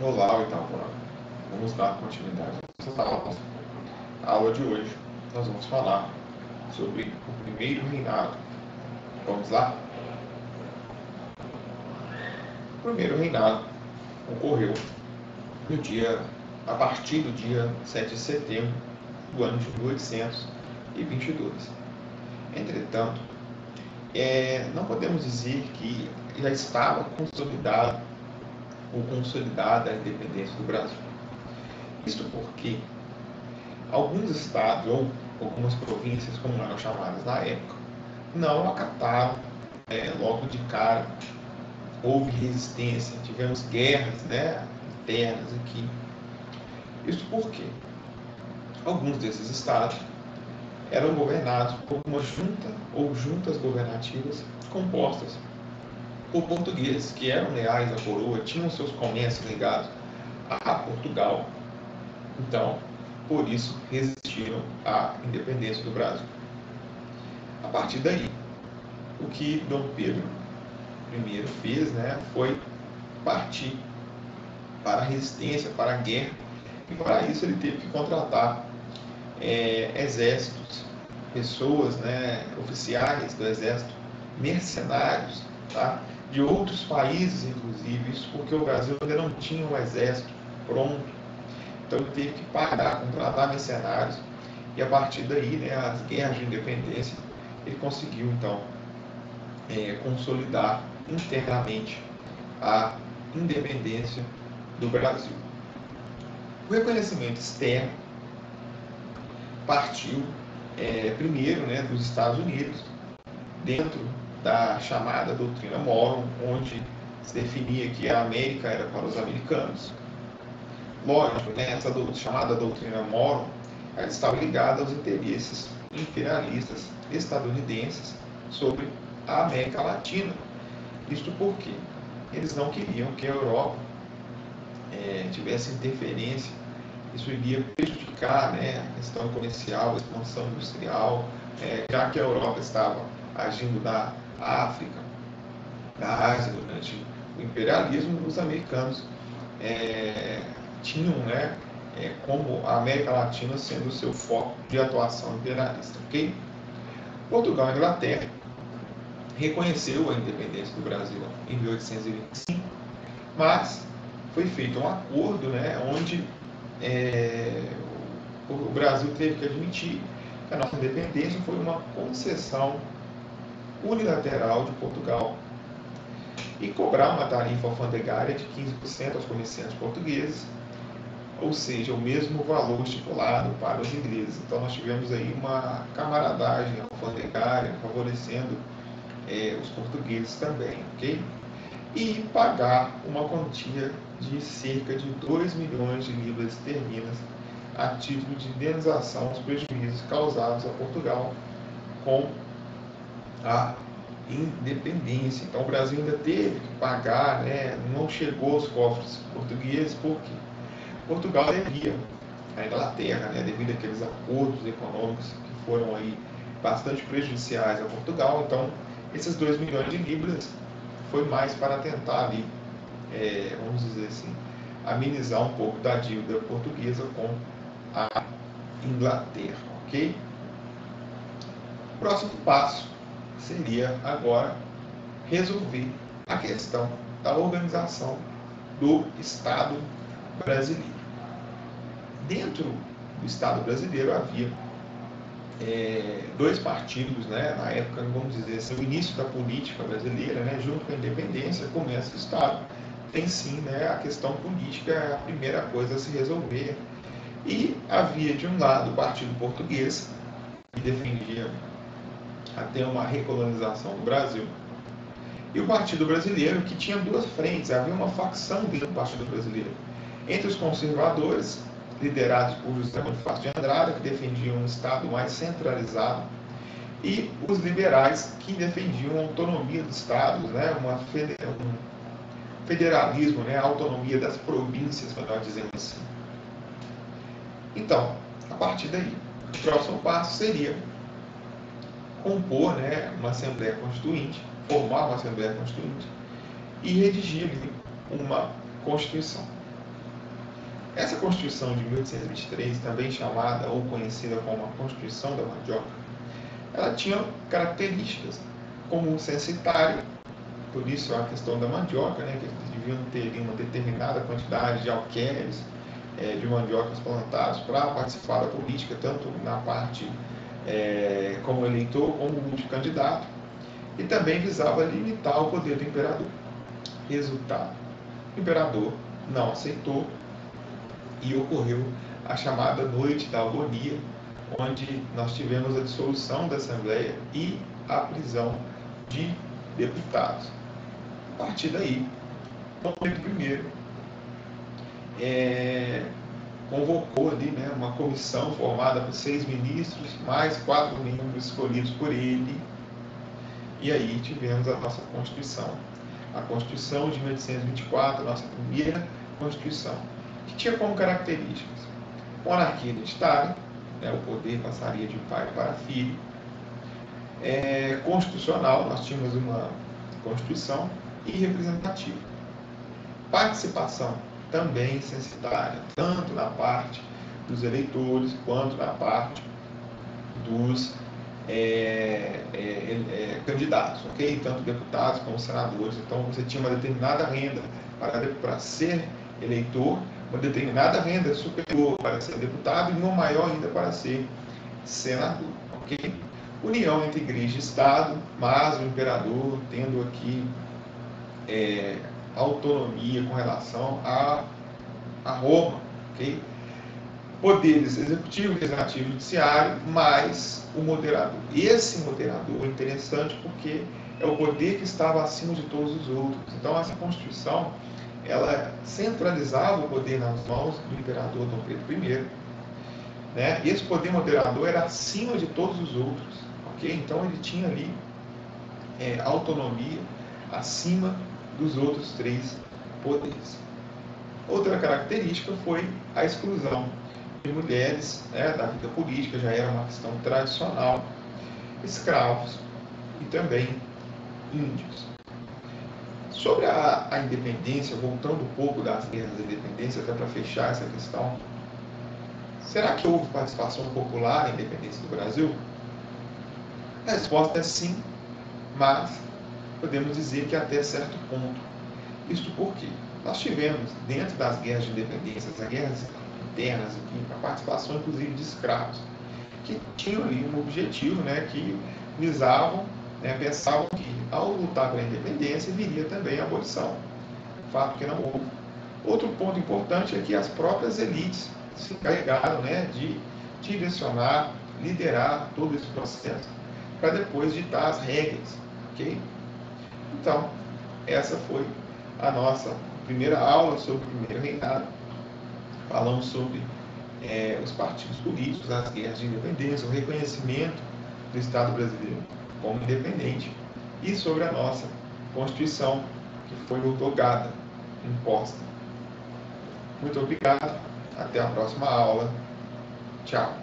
Olá, Itapuã. Vamos dar continuidade a nossa aula. A aula de hoje nós vamos falar sobre o primeiro reinado. Vamos lá? O primeiro reinado ocorreu a partir do dia 7 de setembro do ano de 1822. Entretanto, não podemos dizer que já estava consolidada a independência do Brasil. Isto porque alguns estados ou algumas províncias, como eram chamadas na época, não acataram logo de cara. Houve resistência, tivemos guerras internas aqui. Isso porque alguns desses estados eram governados por uma junta ou juntas governativas compostas por portugueses que eram leais à coroa, tinham seus comércios ligados a Portugal. Então, por isso, resistiram à independência do Brasil. A partir daí, o que Dom Pedro I fez foi partir para a resistência, para a guerra, e para isso ele teve que contratar exércitos, pessoas, oficiais do exército, mercenários, tá? De outros países, inclusive, isso porque o Brasil ainda não tinha um exército pronto. Então ele teve que pagar, contratar mercenários, e a partir daí, as guerras de independência, ele conseguiu então consolidar internamente a independência do Brasil. O reconhecimento externo partiu primeiro dos Estados Unidos, dentro da chamada doutrina Monroe, onde se definia que a América era para os americanos. Lógico, essa chamada doutrina Monroe, ela estava ligada aos interesses imperialistas estadunidenses sobre a América Latina. Isto porque eles não queriam que a Europa tivesse interferência. Isso iria prejudicar a questão comercial, a expansão industrial, já que a Europa estava agindo na África, na Ásia, durante o imperialismo. Os americanos tinham como a América Latina sendo o seu foco de atuação imperialista. Okay? Portugal e Inglaterra reconheceu a independência do Brasil em 1825, mas foi feito um acordo onde o Brasil teve que admitir que a nossa independência foi uma concessão unilateral de Portugal e cobrar uma tarifa alfandegária de 15% aos comerciantes portugueses, ou seja, o mesmo valor estipulado para os ingleses. Então nós tivemos aí uma camaradagem alfandegária favorecendo os portugueses também, ok? E pagar uma quantia de cerca de 2 milhões de libras esterlinas a título de indenização aos prejuízos causados a Portugal com a independência. Então o Brasil ainda teve que pagar, não chegou aos cofres portugueses, porque Portugal devia à Inglaterra, devido àqueles acordos econômicos que foram aí bastante prejudiciais a Portugal. Então esses 2 milhões de libras foi mais para tentar ali, vamos dizer assim, amenizar um pouco da dívida portuguesa com a Inglaterra, ok? O próximo passo seria agora resolver a questão da organização do Estado brasileiro. Dentro do Estado brasileiro havia dois partidos, na época, vamos dizer assim, o início da política brasileira, junto com a independência, começa o Estado. Tem sim, a questão política é a primeira coisa a se resolver. E havia, de um lado, o Partido Português, que defendia até uma recolonização do Brasil, e o Partido Brasileiro, que tinha duas frentes. Havia uma facção dentro do Partido Brasileiro, entre os conservadores, liderados por José Bonifácio de Andrada, que defendiam um Estado mais centralizado, e os liberais, que defendiam a autonomia dos Estados, um federalismo, a autonomia das províncias, melhor dizendo assim. Então, a partir daí, o próximo passo seria compor uma Assembleia Constituinte, formar uma Assembleia Constituinte e redigir uma Constituição. Essa Constituição de 1823, também chamada ou conhecida como a Constituição da Mandioca, ela tinha características como censitária, por isso a questão da mandioca, né, que eles deviam ter uma determinada quantidade de alqueires de mandiocas plantados para participar da política, tanto na parte como eleitor como multicandidato, e também visava limitar o poder do imperador. Resultado: o imperador não aceitou e ocorreu a chamada Noite da Agonia, onde nós tivemos a dissolução da Assembleia e a prisão de deputados. A partir daí, Dom Pedro I convocou ali, né, uma comissão formada por 6 ministros, mais 4 membros escolhidos por ele, e aí tivemos a nossa Constituição. A Constituição de 1824, a nossa primeira Constituição, que tinha como características monarquia hereditária, né, o poder passaria de pai para filho, constitucional, nós tínhamos uma Constituição, e representativa. Participação também censitária, tanto na parte dos eleitores quanto na parte dos candidatos, ok? Tanto deputados como senadores. Então você tinha uma determinada renda para ser eleitor, uma determinada renda superior para ser deputado e uma maior ainda para ser senador, ok? União entre igreja e Estado, mas o imperador tendo aqui autonomia com relação a Roma, ok? Poderes executivo, legislativo e judiciário, mais o moderador. Esse moderador é interessante porque é o poder que estava acima de todos os outros. Então essa Constituição, ela centralizava o poder nas mãos do imperador Dom Pedro I, né? E esse poder moderador era acima de todos os outros, ok? Então ele tinha ali autonomia acima dos outros 3 poderes. Outra característica foi a exclusão de mulheres, né, da vida política, já era uma questão tradicional, escravos e também índios. Sobre a independência, voltando um pouco das guerras da independência, até para fechar essa questão, será que houve participação popular na independência do Brasil? A resposta é sim, mas podemos dizer que até certo ponto. Isto porque nós tivemos, dentro das guerras de independência, as guerras internas, a participação inclusive de escravos, que tinham ali um objetivo, né, que visavam, né, pensavam que ao lutar pela independência viria também a abolição. Fato que não houve. Outro ponto importante é que as próprias elites se encarregaram, né, de direcionar, liderar todo esse processo, para depois ditar as regras, ok? Então, essa foi a nossa primeira aula sobre o primeiro reinado. Falamos sobre os partidos políticos, as guerras de independência, o reconhecimento do Estado brasileiro como independente e sobre a nossa Constituição, que foi outorgada, imposta. Muito obrigado, até a próxima aula. Tchau.